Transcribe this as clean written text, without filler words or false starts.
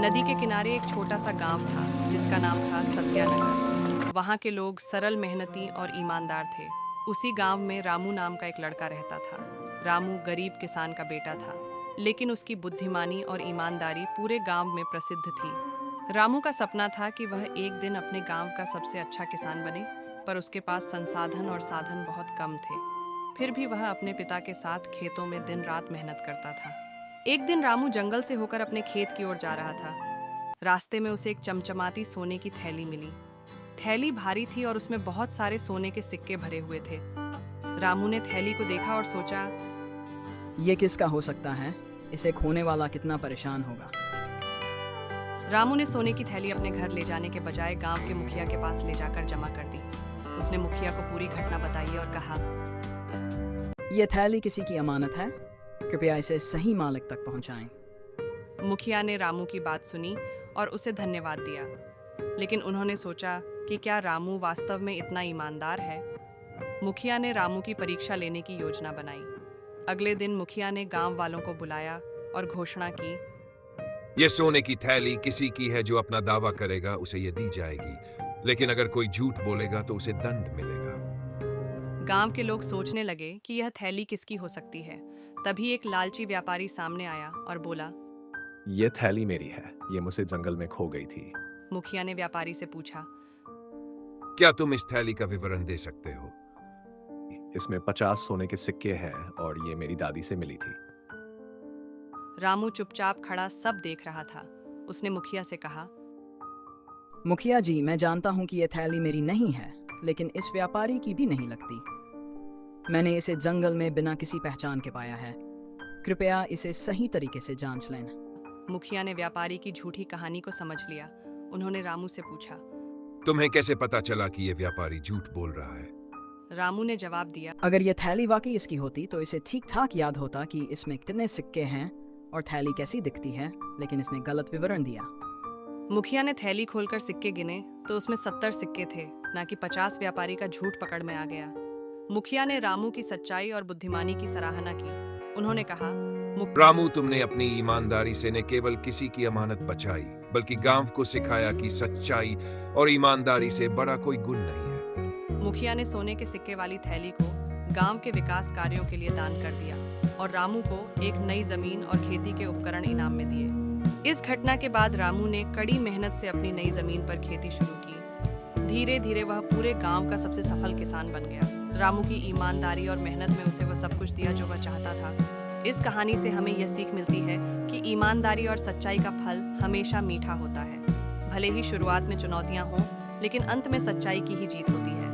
नदी के किनारे एक छोटा सा गांव था जिसका नाम था सत्यानगर। वहाँ के लोग सरल, मेहनती और ईमानदार थे। उसी गांव में रामू नाम का एक लड़का रहता था। रामू गरीब किसान का बेटा था, लेकिन उसकी बुद्धिमानी और ईमानदारी पूरे गांव में प्रसिद्ध थी। रामू का सपना था कि वह एक दिन अपने गांव का सबसे अच्छा किसान बने, पर उसके पास संसाधन और साधन बहुत कम थे। फिर भी वह अपने पिता के साथ खेतों में दिन रात मेहनत करता था। एक दिन रामू जंगल से होकर अपने खेत की ओर जा रहा था। रास्ते में उसे एक चमचमाती सोने की थैली मिली। थैली भारी थी और उसमें बहुत सारे सोने के सिक्के भरे हुए थे। रामू ने थैली को देखा और सोचा, ये किसका हो सकता है? इसे खोने वाला कितना परेशान होगा। रामू ने सोने की थैली अपने घर ले जाने के बजाय गांव के मुखिया के पास ले जाकर जमा कर दी। उसने मुखिया को पूरी घटना बताई और कहा, ये थैली किसी की अमानत है, कृपया इसे सही मालिक तक पहुंचाएं। मुखिया ने रामू की बात सुनी और उसे धन्यवाद दिया, लेकिन उन्होंने सोचा कि क्या रामू वास्तव में इतना ईमानदार है। मुखिया ने रामू की परीक्षा लेने की योजना बनाई। अगले दिन मुखिया ने गांव वालों को बुलाया और घोषणा की, ये सोने की थैली किसी की है। जो अपना दावा करेगा उसे ये दी जाएगी, लेकिन अगर कोई झूठ बोलेगा तो उसे दंड मिलेगा। गांव के लोग सोचने लगे कि यह थैली किसकी हो सकती है। तभी एक लालची व्यापारी सामने आया और बोला, ये थैली मेरी है, ये मुझसे जंगल में खो गई थी। मुखिया ने व्यापारी से पूछा, क्या तुम इस थैली का विवरण दे सकते हो? इसमें 50 सोने के सिक्के हैं और ये मेरी दादी से मिली थी। रामू चुपचाप खड़ा सब देख रहा था। उसने मुखिया से कहा, मुखिया जी, मैं जानता हूं कि ये थैली मेरी नहीं है, लेकिन इस व्यापारी की भी नहीं लगती। मैंने इसे जंगल में बिना किसी पहचान के पाया है। कृपया इसे सही तरीके से जांच लें। मुखिया ने व्यापारी की झूठी कहानी को समझ लिया। उन्होंने रामू से पूछा, तुम्हें कैसे पता चला कि ये व्यापारी झूठ बोल रहा है? रामू ने जवाब दिया, अगर ये थैली वाकई इसकी होती तो इसे ठीक ठाक याद होता कि इसमें कितने सिक्के हैं और थैली कैसी दिखती है, लेकिन इसने गलत विवरण दिया। मुखिया ने थैली खोलकर सिक्के गिने तो उसमें 70 सिक्के थे, ना कि 50। व्यापारी का झूठ पकड़ में आ गया। मुखिया ने रामू की सच्चाई और बुद्धिमानी की सराहना की। उन्होंने कहा, रामू, तुमने अपनी ईमानदारी से न केवल किसी की अमानत बचाई, बल्कि गांव को सिखाया कि सच्चाई और ईमानदारी से बड़ा कोई गुण नहीं है। मुखिया ने सोने के सिक्के वाली थैली को गांव के विकास कार्यों के लिए दान कर दिया और रामू को एक नई जमीन और खेती के उपकरण इनाम में दिए। इस घटना के बाद रामू ने कड़ी मेहनत से अपनी नई जमीन पर खेती शुरू की। धीरे धीरे वह पूरे गांव का सबसे सफल किसान बन गया। रामू की ईमानदारी और मेहनत में उसे वह सब कुछ दिया जो वह चाहता था। इस कहानी से हमें यह सीख मिलती है कि ईमानदारी और सच्चाई का फल हमेशा मीठा होता है। भले ही शुरुआत में चुनौतियां हों, लेकिन अंत में सच्चाई की ही जीत होती है।